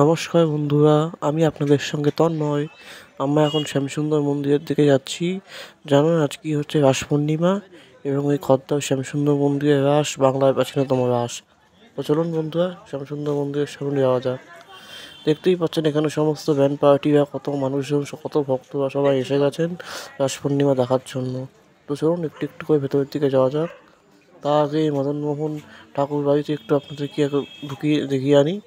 নমস্কার বন্ধুরা, আমি আপনাদের সঙ্গে তন্ময়। আমরা এখন শ্যামসুন্দর মন্দিরের দিকে যাচ্ছি। জানুন আজ কি হচ্ছে রাস পূর্ণিমা এবং এই খদ্দার শ্যামসুন্দর মন্দিরের রাস বাংলার প্রাচীনতম রাস। তো চলুন বন্ধুরা, শ্যামসুন্দর মন্দিরের সামনে যাওয়া যাক। দেখতেই পাচ্ছেন এখানে সমস্ত ব্যান্ড পার্টিরা, কত মানুষজন, কত ভক্তরা সবাই এসে গেছেন রাস পূর্ণিমা দেখার জন্য। তো চলুন একটু একটু করে ভেতরের দিকে যাওয়া যাক। তার আগে মদনমোহন ঠাকুর বাড়িতে একটু আপনাদেরকে ঢুকিয়ে দেখিয়ে আনি।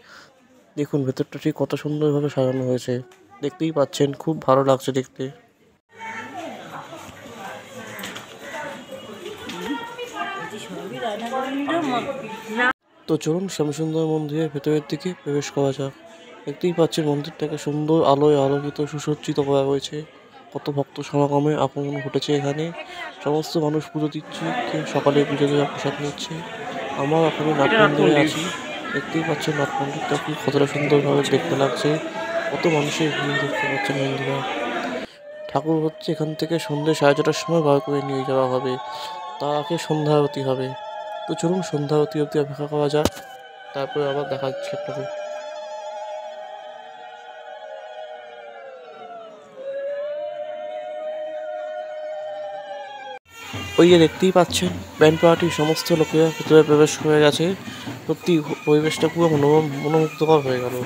দেখুন ভেতরটা ঠিক কত সুন্দরভাবে সাজানো হয়েছে, দেখতেই পাচ্ছেন, খুব ভালো লাগছে দেখতে। তো চলুন শ্যামসুন্দর মন্দিরের ভেতরের দিকে প্রবেশ করা যাক। দেখতেই পাচ্ছেন মন্দিরটাকে সুন্দর আলোয় আলোকিত সুসজ্জিত করা রয়েছে। কত ভক্ত সমাগমে আগমন ঘটেছে এখানে। সমস্ত মানুষ পুজো দিচ্ছে, কেউ সকালে পুজো দেওয়া প্রসাদ নিচ্ছে। আমরা এখানে নাট মন্দিরে আছি। দেখতেই পাচ্ছেন নাট মন্দিরটা কি কতটা সুন্দরভাবে দেখতে লাগছে। কত মানুষের ভিড় দেখতে পাচ্ছেন বন্ধুরা। ঠাকুর হচ্ছে এখান থেকে সন্ধ্যে 4:30টার সময় বার করে নিয়ে যাওয়া হবে। তার আগে সন্ধ্যা আরতি হবে। তো চলুন সন্ধ্যা আরতি অবধি অপেক্ষা করা যাক, তারপরে আবার দেখা যাচ্ছে আপনাদের। ওই যে দেখতেই পাচ্ছেন ব্যান্ড পার্টির সমস্ত লোকেরা ভেতরে প্রবেশ করে গেছে। সত্যি পরিবেশটা পুরো মনোমুগ্ধকর হয়ে গেল।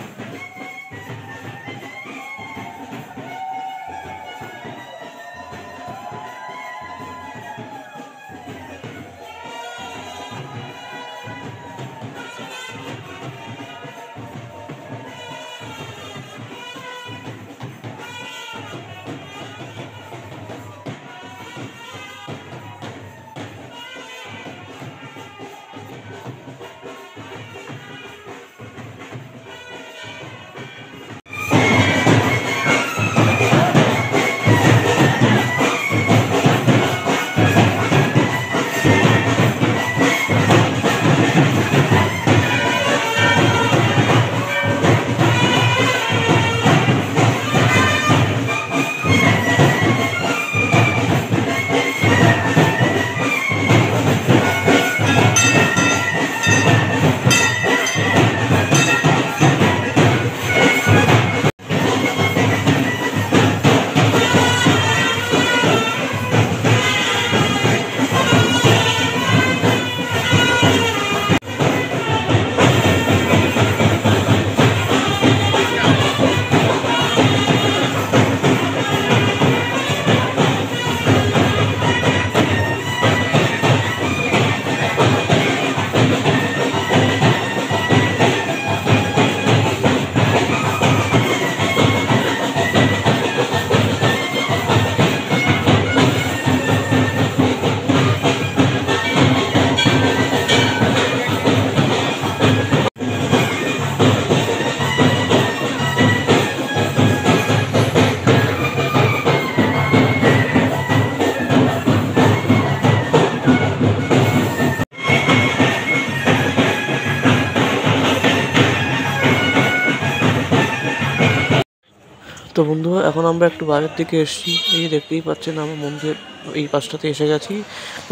তো বন্ধুরা, এখন আমরা একটু বাইরের দিকে এসেছি। এই দেখতেই পাচ্ছেন আমরা মন্দিরের এই পাশটাতে এসে গেছি।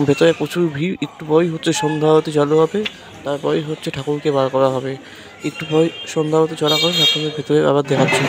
ভেতরে প্রচুর ভিড়। একটু পরেই হচ্ছে সন্ধ্যা আরতি চালু হবে, তারপরেই হচ্ছে ঠাকুরকে বার করা হবে। একটু পরে সন্ধ্যা আরতি চলাকালীন আপনাদের ভেতরে আবার দেখাচ্ছি।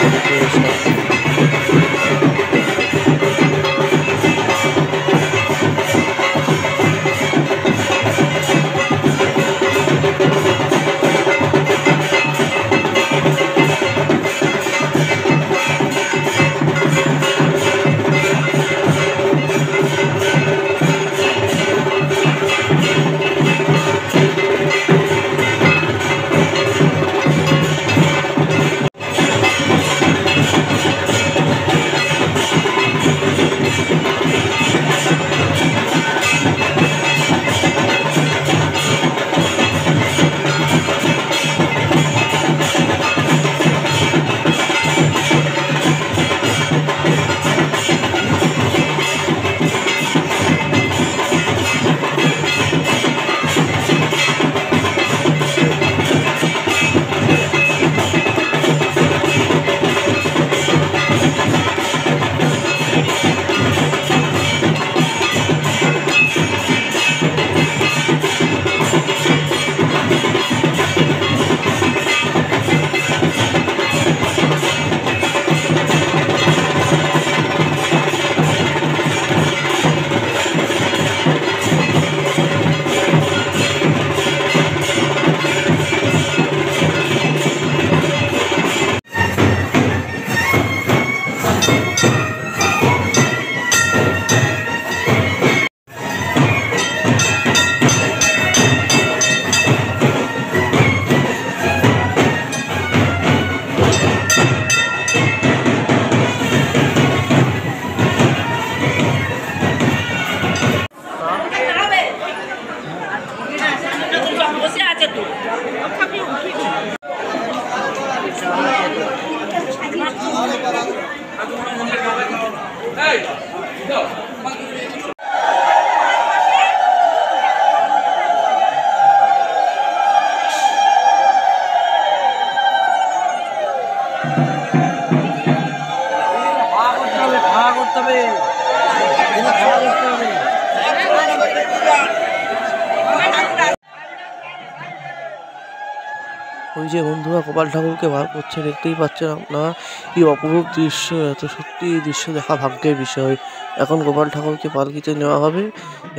ওই যে বন্ধুরা গোপাল ঠাকুরকে বার করছে, দেখতেই পাচ্ছেন আপনারা কি অপরূপ দৃশ্য। এত সত্যি এই দৃশ্য দেখা ভাগ্যের বিষয়। এখন গোপাল ঠাকুরকে পালকিতে নেওয়া হবে,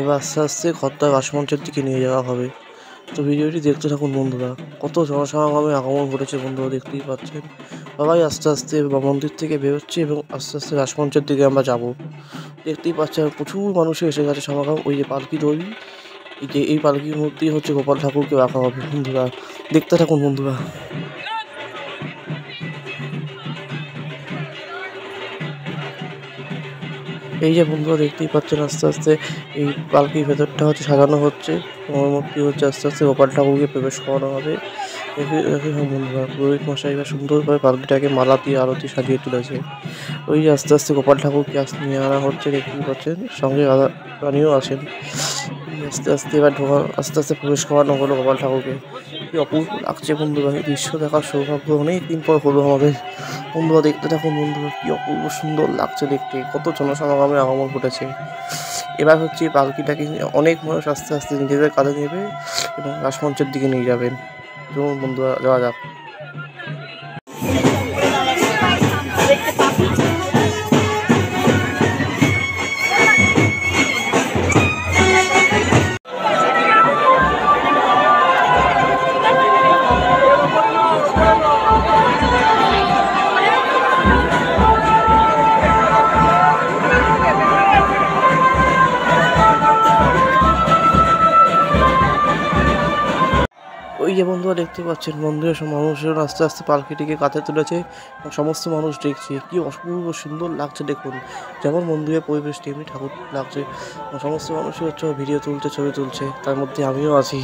এবার আস্তে আস্তে খদ্দার রাসমঞ্চের দিকে নিয়ে যাওয়া হবে। তো ভিডিওটি দেখতে থাকুন বন্ধুরা। কত জনসমাগমে আগমন ঘটেছে বন্ধুরা, দেখতেই পাচ্ছেন। সবাই আস্তে আস্তে মন্দির থেকে বেরোচ্ছে এবং আস্তে আস্তে রাসমঞ্চের দিকে আমরা যাব। দেখতেই পাচ্ছেন প্রচুর মানুষের এসে গেছে সমাগম। ওই যে পালকি তৈরি, এই পালকির মধ্যেই হচ্ছে গোপাল ঠাকুরকে রাখা হবে বন্ধুরা। দেখতে থাকুন বন্ধুরা। এই যে বন্ধুরা দেখতেই পাচ্ছেন আস্তে আস্তে এই পালকির ভেতরটা হচ্ছে সাজানো হচ্ছে। ওর মধ্যে হচ্ছে আস্তে আস্তে গোপাল ঠাকুরকে প্রবেশ করানো হবে। বন্ধুরা পুরোহিত মশাই বা সুন্দরভাবে পালকিটাকে মালা দিয়ে আরতি সাজিয়ে তুলেছে। ওই আস্তে আস্তে গোপাল ঠাকুরকে নিয়ে আনা হচ্ছে, দেখতেই পাচ্ছেন। সঙ্গে রাধা রানীও আছেন। আস্তে আস্তে এবার আস্তে আস্তে প্রবেশ করানো হলো গোপাল ঠাকুরকে। কি অপূর্ব লাগছে বন্ধুরা, এই দৃশ্য দেখার সৌভাগ্য অনেক দিন পর হলো আমাদের। বন্ধুরা দেখতে থাকুন বন্ধুরা, কি অপূর্ব সুন্দর লাগছে দেখতে। কত জনসমাগমের আগমন ঘটেছে। এবার হচ্ছে পালকিটাকে অনেক মানুষ আস্তে আস্তে নিজেদের কাঁধে নেবে এবং রাসমঞ্চের দিকে নিয়ে যাবেন। চলুন বন্ধুরা যাওয়া যাক। ওই যে বন্ধুরা দেখতে পাচ্ছেন মন্দিরের সব মানুষজন আস্তে আস্তে পালকিটিকে কাঁধে তুলেছে এবং সমস্ত মানুষ দেখছে। কি অপূর্ব সুন্দর লাগছে দেখুন। যেমন মন্দিরের পরিবেশ তেমনি ঠাকুর লাগছে। সমস্ত মানুষই হচ্ছে ভিডিও তুলছে, ছবি তুলছে, তার মধ্যে আমিও আছি।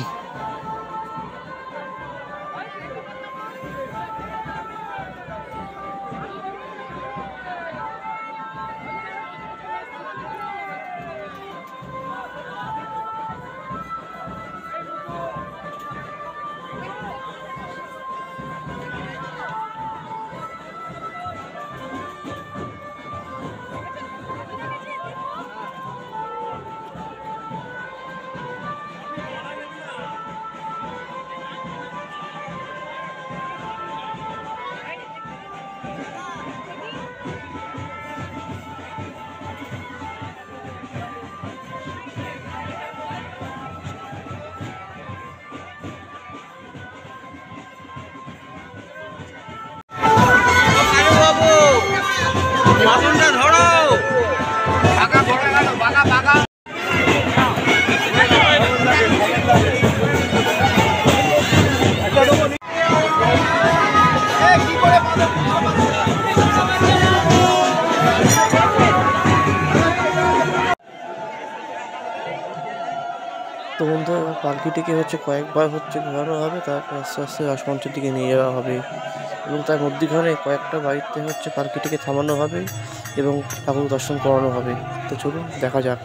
তো বন্ধুরা এবার পালকিটিকে হচ্ছে কয়েকবার হচ্ছে ঘোরানো হবে, তারপর আস্তে আস্তে রাসমঞ্চের দিকে নিয়ে যাওয়া হবে এবং তার মধ্যিখানে কয়েকটা বাড়িতে হচ্ছে পালকিটিকে থামানো হবে এবং ঠাকুর দর্শন করানো হবে। তো চলুন দেখা যাক।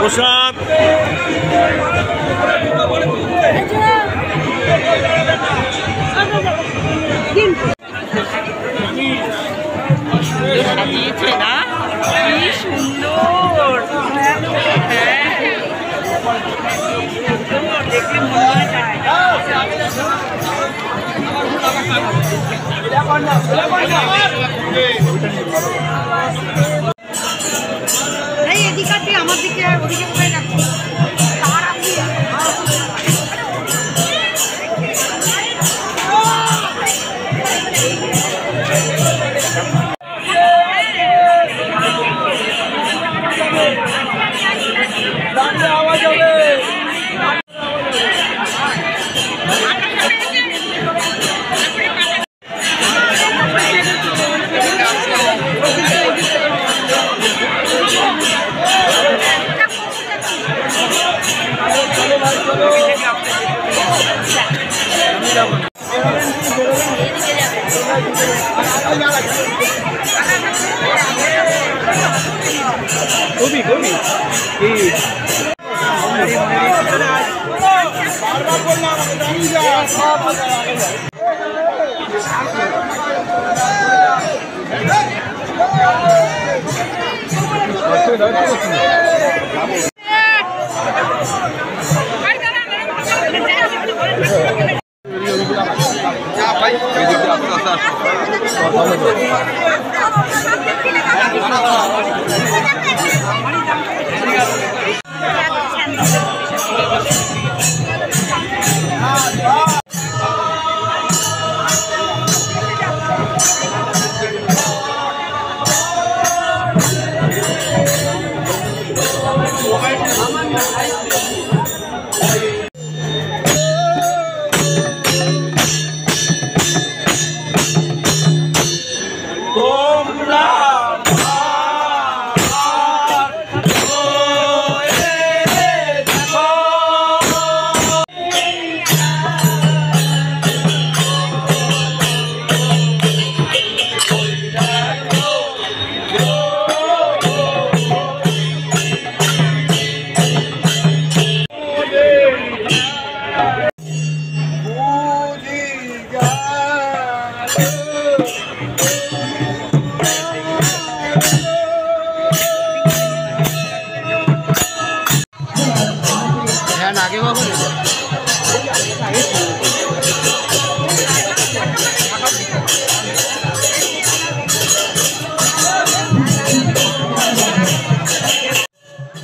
প্রসাদ সাজিয়েছে না, কি সুন্দর। দেখলে মনে হয় এদিকে আমার দিকে ওদিকে কোথায় রাখবো তার আপনি আওয়াজ হবে। কবি কবি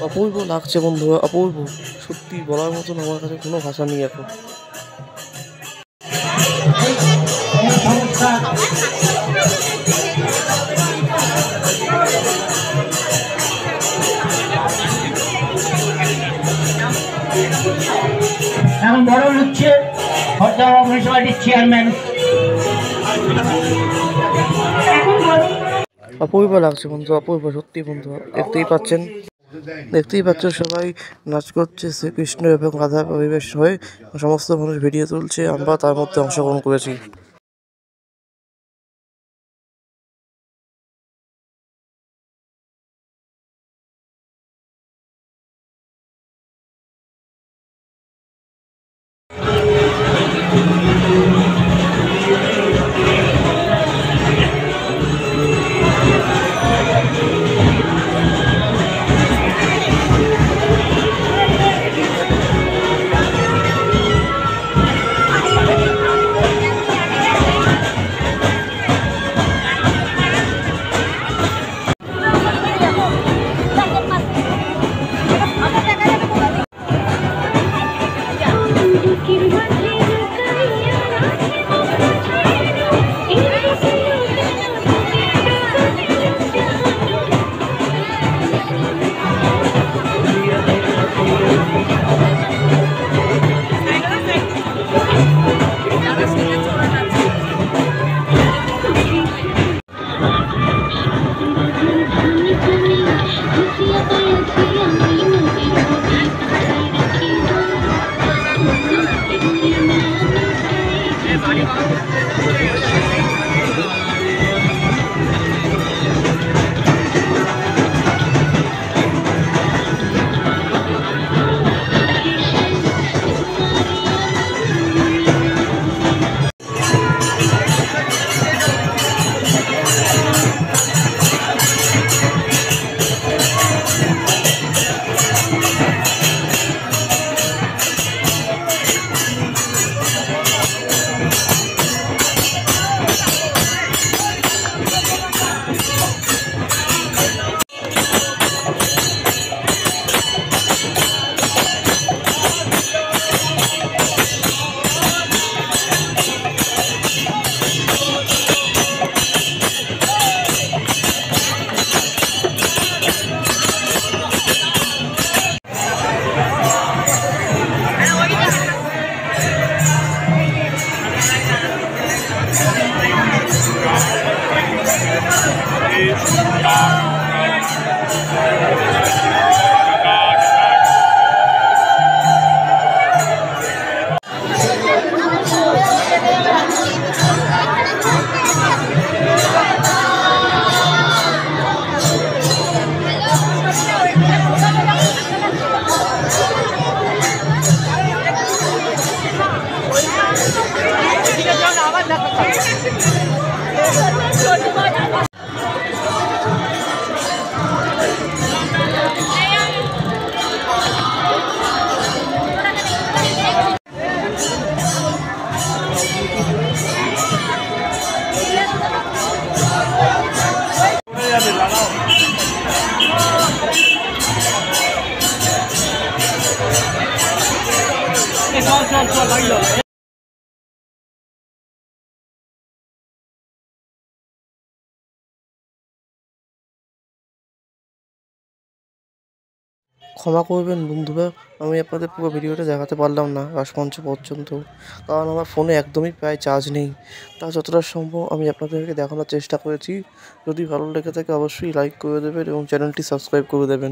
অপূর্ব লাগছে বন্ধুরা, অপূর্ব। সত্যি বলার মতন আমার কাছে কোনো ভাষা নেই এখন। এখন বড় হচ্ছে খড়দা মিউনিসিপালিটির চেয়ারম্যান। অপূর্ব লাগছে বন্ধু, অপূর্ব সত্যি বন্ধু। দেখতেই পাচ্ছ সবাই নাচ করছে শ্রীকৃষ্ণ এবং রাধা পরিবেশ হয়ে, সমস্ত মানুষ ভিডিও তুলছে, আমরা তার মধ্যে অংশগ্রহণ করেছি। ক্ষমা করবেন বন্ধুরা, আমি আপনাদের পুরো ভিডিওটা দেখাতে পারলাম না রাসমঞ্চ পর্যন্ত, কারণ আমার ফোনে একদমই প্রায় চার্জ নেই। তা যতটা সম্ভব আমি আপনাদেরকে দেখানোর চেষ্টা করেছি। যদি ভালো লেগে থাকে অবশ্যই লাইক করে দেবেন এবং চ্যানেলটি সাবস্ক্রাইব করে দেবেন।